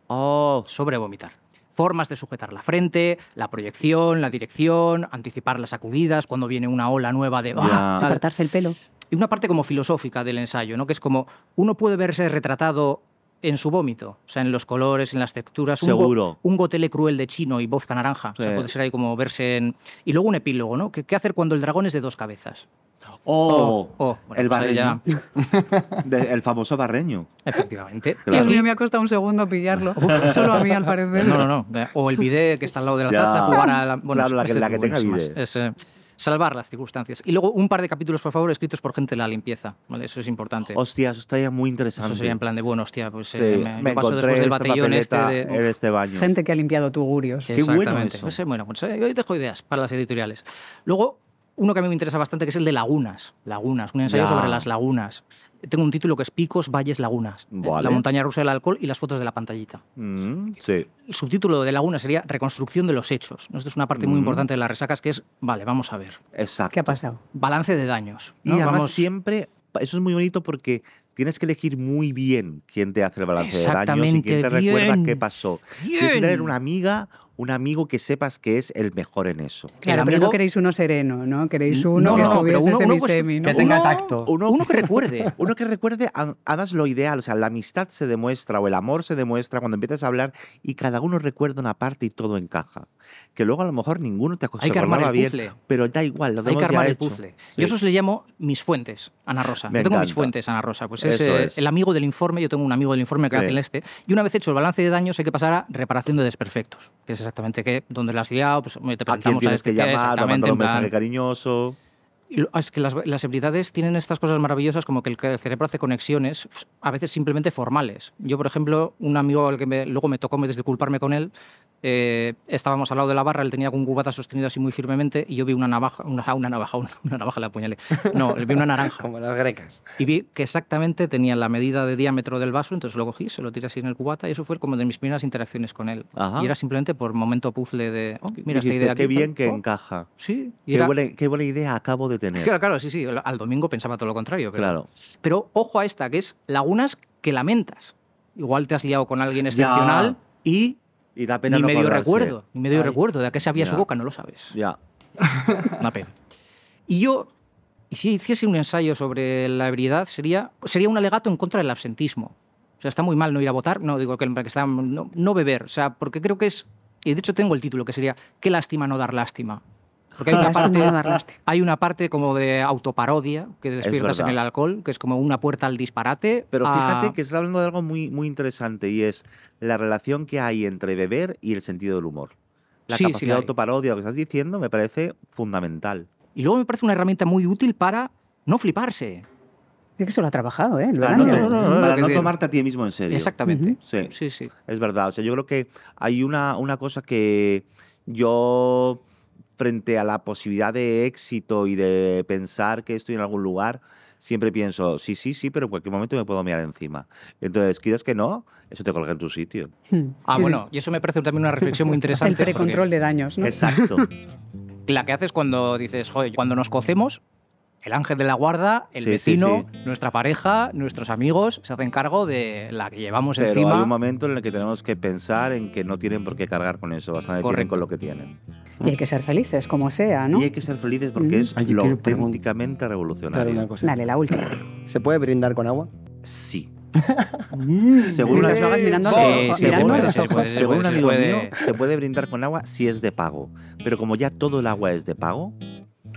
Oh, Sobre vomitar. Formas de sujetar la frente, la proyección, la dirección, anticipar las sacudidas cuando viene una ola nueva de... Ya. tal. Apartarse el pelo. Y una parte como filosófica del ensayo, ¿no? Que es como uno puede verse retratado en su vómito, o sea, en los colores, en las texturas. Seguro. Un gotele cruel de chino y vodka naranja. O sea, Sí. puede ser ahí como verse en... Y luego un epílogo, ¿no? ¿Qué hacer cuando el dragón es de dos cabezas? bueno, pues el barreño. ahí El famoso barreño. Efectivamente. Claro. Dios mío, me ha costado un segundo pillarlo. Solo a mí, al parecer. No. O el bidet que está al lado de la Ya. taza, jugar a la... Claro, la que- ese la que tipo, tenga buenísimas. bidet. Salvar las circunstancias. Y luego un par de capítulos, por favor, escritos por gente de la limpieza. ¿Vale? Eso es importante. Hostia, eso estaría muy interesante. Eso sería en plan de, bueno, hostia, pues Sí, me me paso encontré después del esta batallón este papeleta de... en este baño. Gente que ha limpiado tugurios. Qué bueno Exactamente. eso. Bueno, pues hoy dejo ideas para las editoriales. Luego, uno que a mí me interesa bastante, que es el de lagunas. Lagunas, un ensayo Ya. sobre las lagunas. Tengo un título que es Picos, Valles, Lagunas. Vale. La montaña rusa del alcohol y las fotos de la pantallita. Sí. El subtítulo de Lagunas sería Reconstrucción de los hechos. Esto es una parte muy importante de las resacas, que es, vale, vamos a ver. Exacto. ¿Qué ha pasado? Balance de daños. Y ¿no? además Vamos- siempre, eso es muy bonito porque tienes que elegir muy bien quién te hace el balance de daños y Exactamente, quién te recuerda bien. qué pasó. Bien. Tienes que tener una amiga, un amigo que sepas que es el mejor en eso. Claro, El pero amigo- no queréis uno sereno, ¿no? Queréis uno No, que no, no, pero estuviese uno, pues, semi-semi, ¿no? que tenga tacto. Uno que recuerde. Uno que recuerde, además lo ideal, o sea, la amistad se demuestra o el amor se demuestra cuando empiezas a hablar y cada uno recuerda una parte y todo encaja. Que luego a lo mejor ninguno te Hay que armar acordaba el bien, puzzle. pero da igual, lo Hay que tenemos armar ya el hecho. puzzle. Sí. Yo esos le llamo mis fuentes, Ana Rosa. Me Yo tengo mis encanta. fuentes, Ana Rosa. Pues es, Eso es. el amigo del informe. Yo tengo un amigo del informe que Sí. hace el este. Y una vez hecho el balance de daños, hay que pasar a reparación de desperfectos. Que es exactamente que, donde la has liado, pues te ¿A quién presentamos tienes que este, llamar? O exactamente, mandar un en plan, mensaje cariñoso. Y es que las habilidades tienen estas cosas maravillosas como que el cerebro hace conexiones, a veces simplemente formales. Yo, por ejemplo, un amigo al que luego me tocó disculparme con él, estábamos al lado de la barra, él tenía un cubata sostenido así muy firmemente y yo vi una navaja la apuñalé. No, vi una naranja. Como las grecas. Y vi que exactamente tenía la medida de diámetro del vaso, entonces lo cogí, se lo tiré así en el cubata y eso fue como de mis primeras interacciones con él. Ajá. Y era simplemente por momento puzzle de, mira esta Dijiste, idea aquí. qué bien que oh, encaja. Sí, y era, Qué buena idea acabo de tener. claro, sí. Al domingo pensaba todo lo contrario. Pero, Claro. pero ojo a esta, que es lagunas que lamentas. Igual te has liado con alguien excepcional y Y da pena ni no medio acordarse. recuerdo de a qué sabía su Ya. boca, no lo sabes. Ya. Una pena. Y si hiciese un ensayo sobre la ebriedad, sería un alegato en contra del absentismo. O sea, está muy mal no ir a votar, no digo que está, no beber, o sea, porque creo que es, y de hecho tengo el título que sería ¿qué lástima no dar lástima? Porque hay una parte como de autoparodia que despiertas en verdad. el alcohol, que es como una puerta al disparate. Pero a- fíjate que estás hablando de algo muy, muy interesante y es la relación que hay entre beber y el sentido del humor. La Sí, sí capacidad la de hay. autoparodia, lo que estás diciendo, me parece fundamental. Y luego me parece una herramienta muy útil para no fliparse. Es que eso lo ha trabajado, ¿eh? El Para verano. no, para que no decir- tomarte a ti mismo en serio. Exactamente. Sí. Sí. Es verdad. O sea, yo creo que hay una cosa que yo, frente a la posibilidad de éxito y de pensar que estoy en algún lugar, siempre pienso, sí, pero en cualquier momento me puedo mirar encima. Entonces, quieres que no, eso te colga en tu sitio. Bueno, y eso me parece también una reflexión muy interesante. El precontrol de daños, ¿no? Exacto. La que haces cuando dices, joder, cuando nos cocemos, el ángel de la guarda, el Sí, vecino, sí. nuestra pareja, nuestros amigos se hacen cargo de la que llevamos Pero encima. hay un momento en el que tenemos que pensar en que no tienen por qué cargar con eso, bastante tienen Correcto. con lo que tienen. Y hay que ser felices, como sea, ¿no? Y hay que ser felices porque es Ay, yo lo quiero auténticamente Claro, revolucionario. una cosa. Dale, la última. ¿Se puede brindar con agua? Sí. Según Según una- lo hagas mirando a Sí, los sí, ojos. se Mirando puede, a los se ojos. puede. Según un amigo puede. mío, se puede brindar con agua si es de pago. Pero como ya todo el agua es de pago,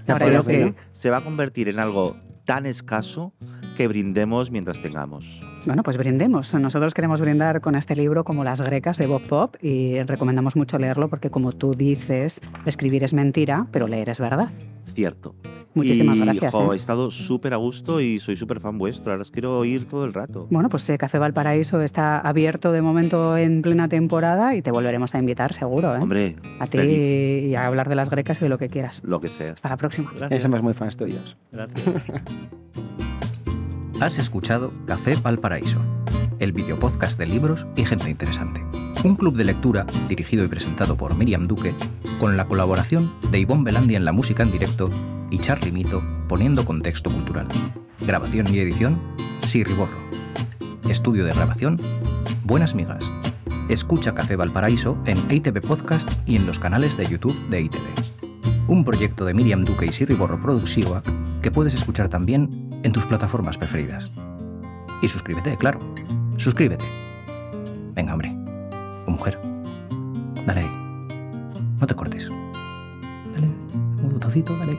Ahora creo ya sé, que ¿no? se va a convertir en algo tan escaso que brindemos mientras tengamos. Bueno, pues brindemos. Nosotros queremos brindar con este libro como Las Grecas de Bob Pop y recomendamos mucho leerlo porque, como tú dices, escribir es mentira, pero leer es verdad. Cierto. Muchísimas y, gracias. jo, he ¿eh? estado súper a gusto y soy súper fan vuestro. Ahora os quiero oír todo el rato. Bueno, pues Café Valparaíso está abierto de momento en plena temporada y te volveremos a invitar, seguro. ¿eh? Hombre, a ti feliz, y a hablar de las grecas y de lo que quieras. lo que sea. Hasta la próxima. Gracias. Somos muy fans tuyos. Gracias. Has escuchado Café Valparaíso, el videopodcast de libros y gente interesante. Un club de lectura dirigido y presentado por Miriam Duque, con la colaboración de Ivonne Belandi en la música en directo y Charly Mito poniendo contexto cultural. Grabación y edición, Sirri Borro. Estudio de grabación, Buenas Migas. Escucha Café Valparaíso en ITV Podcast y en los canales de YouTube de ITV. Un proyecto de Miriam Duque y Sirri Borro Produccióak que puedes escuchar también en tus plataformas preferidas. Y suscríbete, claro. Suscríbete. Venga, hombre. O mujer. Dale. No te cortes. Dale. Un botoncito, dale.